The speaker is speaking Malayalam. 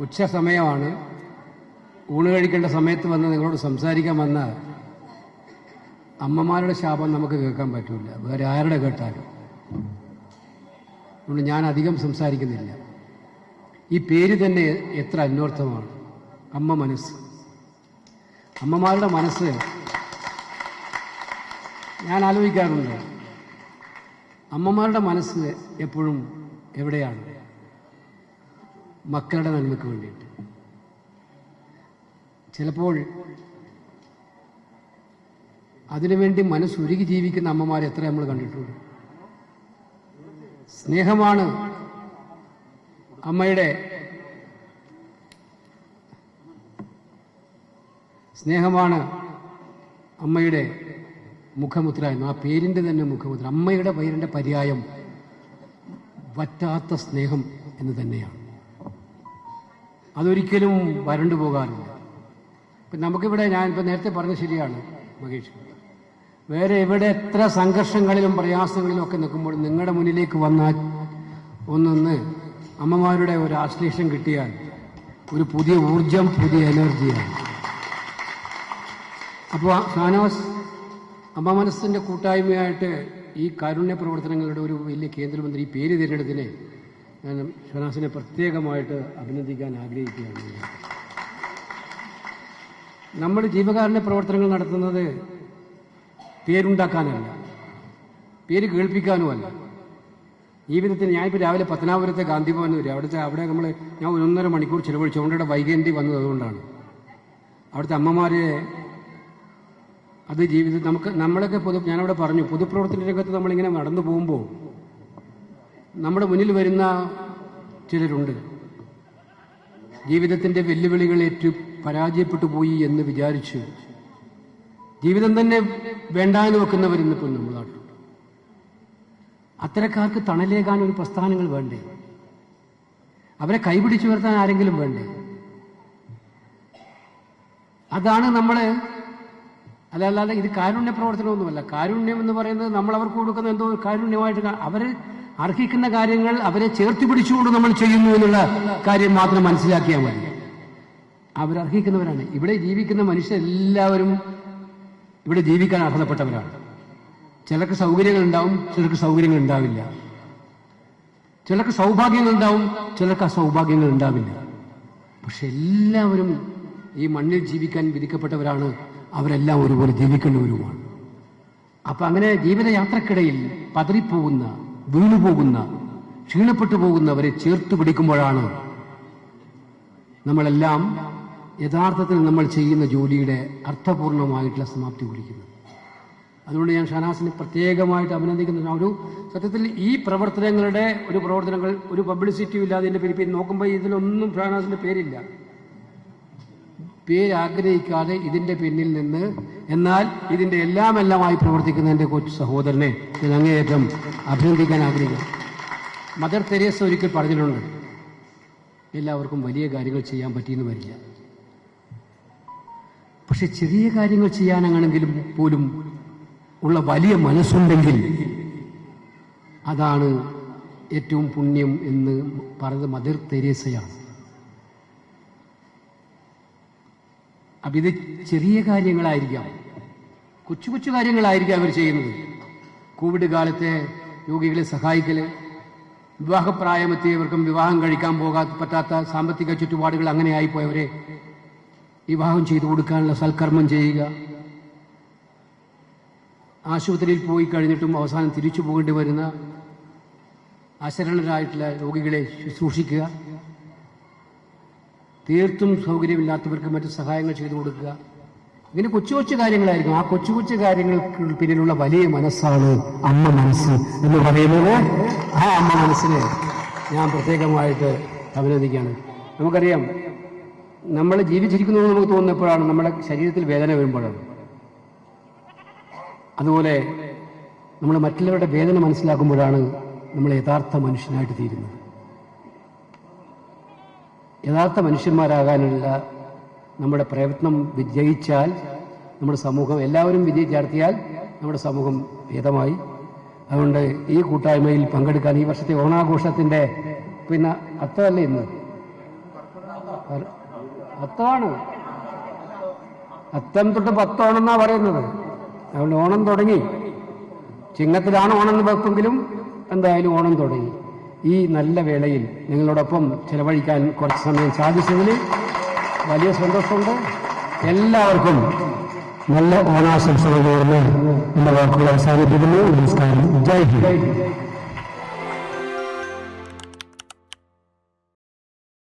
ഉച്ച സമയമാണ്. ഊണ് കഴിക്കേണ്ട സമയത്ത് വന്ന് നിങ്ങളോട് സംസാരിക്കാൻ വന്ന അമ്മമാരുടെ ശാപം നമുക്ക് കേൾക്കാൻ പറ്റില്ല, വേറെ ആരുടെ കേട്ടാലും. അതുകൊണ്ട് ഞാൻ അധികം സംസാരിക്കുന്നില്ല. ഈ പേര് തന്നെ എത്ര അന്വർത്ഥമാണ്. അമ്മ മനസ്സ്, അമ്മമാരുടെ മനസ്സ്. ഞാൻ ആലോചിക്കാറുണ്ട്, അമ്മമാരുടെ മനസ്സ് എപ്പോഴും എവിടെയാണ്? മക്കളുടെ നന്മയ്ക്ക് വേണ്ടിയിട്ട്. ചിലപ്പോൾ അതിനുവേണ്ടി മനസ്സുരുകി ജീവിക്കുന്ന അമ്മമാരെ എത്ര നമ്മൾ കണ്ടിട്ടുണ്ട്. സ്നേഹമാണ് അമ്മയുടെ, സ്നേഹമാണ് അമ്മയുടെ മുഖമുദ്ര എന്ന്, ആ പേരിന്റെ തന്നെ മുഖമുദ്ര. അമ്മയുടെ പേരിന്റെ പര്യായം വറ്റാത്ത സ്നേഹം എന്ന് തന്നെയാണ്. അതൊരിക്കലും വരണ്ടു പോകാറില്ല. ഇപ്പം നമുക്കിവിടെ, ഞാനിപ്പോൾ നേരത്തെ പറഞ്ഞ ശരിയാണ് മഹേഷ്, വേറെ എവിടെ എത്ര സംഘർഷങ്ങളിലും പ്രയാസങ്ങളിലും ഒക്കെ നിൽക്കുമ്പോൾ നിങ്ങളുടെ മുന്നിലേക്ക് വന്നാൽ ഒന്നൊന്ന് അമ്മമാരുടെ ഒരു ആശ്ലേഷം കിട്ടിയാൽ ഒരു പുതിയ ഊർജം, പുതിയ എനർജിയാണ്. അപ്പോൾ ഷാനവാസ് അമ്മ മനസ്സിന്റെ കൂട്ടായ്മയായിട്ട് ഈ കാരുണ്യ പ്രവർത്തനങ്ങളുടെ ഒരു വലിയ കേന്ദ്രമന്ത്രി ഈ പേര് തിരഞ്ഞെടുത്തിനെ ഞാൻ ഷാനവാസിനെ പ്രത്യേകമായിട്ട് അഭിനന്ദിക്കാൻ ആഗ്രഹിക്കുകയാണ്. നമ്മൾ ജീവകാരുണ്യ പ്രവർത്തനങ്ങൾ നടത്തുന്നത് പേരുണ്ടാക്കാനല്ല, പേര് കേൾപ്പിക്കാനുമല്ല. ജീവിതത്തിൽ ഞാനിപ്പോൾ രാവിലെ പത്തനാപുരത്തെ ഗാന്ധിഭവൻ വരും. അവിടെ ഞാൻ 1.5 മണിക്കൂർ ചിലവഴിച്ചു. അതുകൊണ്ടിവിടെ വൈകേണ്ടി വന്നത് അതുകൊണ്ടാണ്. അവിടുത്തെ അമ്മമാരെ അത് ജീവിതത്തിൽ നമ്മളൊക്കെ ഞാനവിടെ പറഞ്ഞു, പൊതുപ്രവർത്തന രംഗത്ത് നമ്മളിങ്ങനെ നടന്നു പോകുമ്പോൾ നമ്മുടെ മുന്നിൽ വരുന്ന ചിലരുണ്ട്, ജീവിതത്തിന്റെ വെല്ലുവിളികളേറ്റ് പരാജയപ്പെട്ടു പോയി എന്ന് വിചാരിച്ച് ജീവിതം തന്നെ വേണ്ടാന്ന് വെക്കുന്നവരിന്നിപ്പോൾ നമ്മുടെ നാട്ടിൽ. അത്തരക്കാർക്ക് തണലേകാൻ ഒരു പ്രസ്ഥാനങ്ങൾ വേണ്ടേ? അവരെ കൈപിടിച്ചു ഉയർത്താൻ ആരെങ്കിലും വേണ്ടേ? അതാണ് നമ്മൾ. അല്ലാതെ ഇത് കാരുണ്യ പ്രവർത്തനമൊന്നുമല്ല. കാരുണ്യം എന്ന് പറയുന്നത് നമ്മൾ അവർക്ക് കൊടുക്കുന്ന എന്തോ കാരുണ്യമായിട്ട് അവർ അർഹിക്കുന്ന കാര്യങ്ങൾ അവരെ ചേർത്ത് പിടിച്ചുകൊണ്ട് നമ്മൾ ചെയ്യുന്നു എന്നുള്ള കാര്യം മാത്രം മനസ്സിലാക്കിയാൽ മതി. അവരർഹിക്കുന്നവരാണ്. ഇവിടെ ജീവിക്കുന്ന മനുഷ്യരെല്ലാവരും ഇവിടെ ജീവിക്കാൻ അർഹതപ്പെട്ടവരാണ്. ചിലർക്ക് സൗകര്യങ്ങൾ ഉണ്ടാവും, ചിലർക്ക് സൗകര്യങ്ങൾ ഉണ്ടാവില്ല. ചിലർക്ക് സൗഭാഗ്യങ്ങൾ ഉണ്ടാവും, ചിലർക്ക് അസൗഭാഗ്യങ്ങൾ ഉണ്ടാവില്ല. പക്ഷെ എല്ലാവരും ഈ മണ്ണിൽ ജീവിക്കാൻ വിധിക്കപ്പെട്ടവരാണ്. അവരെല്ലാം ഒരുപോലെ ജീവിക്കേണ്ടവരുമാണ്. അപ്പൊ അങ്ങനെ ജീവിതയാത്രക്കിടയിൽ പതറിപ്പോകുന്ന, വീണുപോകുന്ന, ക്ഷീണപ്പെട്ടു പോകുന്നവരെ ചേർത്ത് പിടിക്കുമ്പോഴാണ് നമ്മളെല്ലാം യഥാർത്ഥത്തിൽ നമ്മൾ ചെയ്യുന്ന ജോലിയുടെ അർത്ഥപൂർണമായിട്ടുള്ള സമാപ്തി കുറിക്കുന്നത്. അതുകൊണ്ട് ഞാൻ ഷാനവാസിനെ പ്രത്യേകമായിട്ട് അഭിനന്ദിക്കുന്ന ഒരു സത്യത്തിൽ ഈ പ്രവർത്തനങ്ങളുടെ പ്രവർത്തനങ്ങൾ ഒരു പബ്ലിസിറ്റിയും ഇല്ലാതെ ഇതിന്റെ പേര് നോക്കുമ്പോൾ ഇതിലൊന്നും ഷാനവാസിന്റെ പേരില്ല. പേര് ആഗ്രഹിക്കാതെ ഇതിന്റെ പിന്നിൽ നിന്ന്, എന്നാൽ ഇതിന്റെ എല്ലാമായി പ്രവർത്തിക്കുന്ന എന്റെ കൊച്ചു സഹോദരനെ ഞാൻ അങ്ങേയറ്റം അഭിനന്ദിക്കാൻ ആഗ്രഹിക്കുന്നു. മദർ തെരേസ ഒരിക്കൽ പറഞ്ഞിട്ടുണ്ട്, എല്ലാവർക്കും വലിയ കാര്യങ്ങൾ ചെയ്യാൻ പറ്റിയെന്ന് വരില്ല, പക്ഷെ ചെറിയ കാര്യങ്ങൾ ചെയ്യാനാണെങ്കിലും പോലും ഉള്ള വലിയ മനസ്സുണ്ടെങ്കിൽ അതാണ് ഏറ്റവും പുണ്യം എന്ന് പറഞ്ഞത് മദർ തെരേസയാണ്. അപ്പൊ ഇത് ചെറിയ കാര്യങ്ങളായിരിക്കാം, കൊച്ചു കൊച്ചു കാര്യങ്ങളായിരിക്കാം അവർ ചെയ്യുന്നത്. കോവിഡ് കാലത്തെ രോഗികളെ സഹായിക്കല്, വിവാഹപ്രായമെത്തിയവർക്കും വിവാഹം കഴിക്കാൻ പറ്റാത്ത സാമ്പത്തിക ചുറ്റുപാടുകൾ അങ്ങനെ ആയിപ്പോയവരെ വിവാഹം ചെയ്തു കൊടുക്കാനുള്ള സൽക്കർമ്മം ചെയ്യുക, ആശുപത്രിയിൽ പോയി കഴിഞ്ഞിട്ടും അവസാനം തിരിച്ചു പോകേണ്ടി വരുന്ന അശരണരായിട്ടുള്ള രോഗികളെ ശുശ്രൂഷിക്കുക, തീർത്തും സൗകര്യമില്ലാത്തവർക്ക് മറ്റു സഹായങ്ങൾ ചെയ്തു കൊടുക്കുക. ഇങ്ങനെ കൊച്ചു കൊച്ചു കാര്യങ്ങളായിരിക്കും. ആ കൊച്ചു കൊച്ചു കാര്യങ്ങൾക്ക് പിന്നിലുള്ള വലിയ മനസ്സാണ് അമ്മ മനസ്സ് എന്ന് പറയുന്നത്. ആ അമ്മ മനസ്സിനെ ഞാൻ പ്രത്യേകമായിട്ട് അഭിനന്ദിക്കുകയാണ്. നമുക്കറിയാം, നമ്മൾ ജീവിച്ചിരിക്കുന്നു നമുക്ക് തോന്നുന്നപ്പോഴാണ്, നമ്മുടെ ശരീരത്തിൽ വേദന വരുമ്പോഴാണ്. അതുപോലെ നമ്മൾ മറ്റുള്ളവരുടെ വേദന മനസ്സിലാക്കുമ്പോഴാണ് നമ്മൾ യഥാർത്ഥ മനുഷ്യനായിട്ട് തീരുന്നത്. യഥാർത്ഥ മനുഷ്യന്മാരാകാനുള്ള നമ്മുടെ പ്രയത്നം വിജയിച്ചാൽ നമ്മുടെ സമൂഹം, എല്ലാവരും വിജയിച്ചടത്തിയാൽ നമ്മുടെ സമൂഹം ഭേദമായി. അതുകൊണ്ട് ഈ കൂട്ടായ്മയിൽ പങ്കെടുക്കാൻ, ഈ വർഷത്തെ ഓണാഘോഷത്തിന്റെ അർത്ഥമല്ലേ ഇന്ന്, 10 അത്തം തൊട്ട് 10 ഓണമെന്നാ പറയുന്നത്. അതുകൊണ്ട് ഓണം തുടങ്ങി. ചിങ്ങത്തിലാണ് ഓണം എന്ന് വെപ്പെങ്കിലും എന്തായാലും ഓണം തുടങ്ങി. ഈ നല്ല വേളയിൽ നിങ്ങളോടൊപ്പം ചെലവഴിക്കാൻ കുറച്ച് സമയം സാധിച്ചതിൽ വലിയ സന്തോഷമുണ്ട്. എല്ലാവർക്കും നല്ല ഓണാശംസകൾ നേർന്ന് എന്റെ വാക്കുകൾ അവസാനിപ്പിക്കുന്നു. നമസ്കാരം. ജയ് ഹിന്ദ്.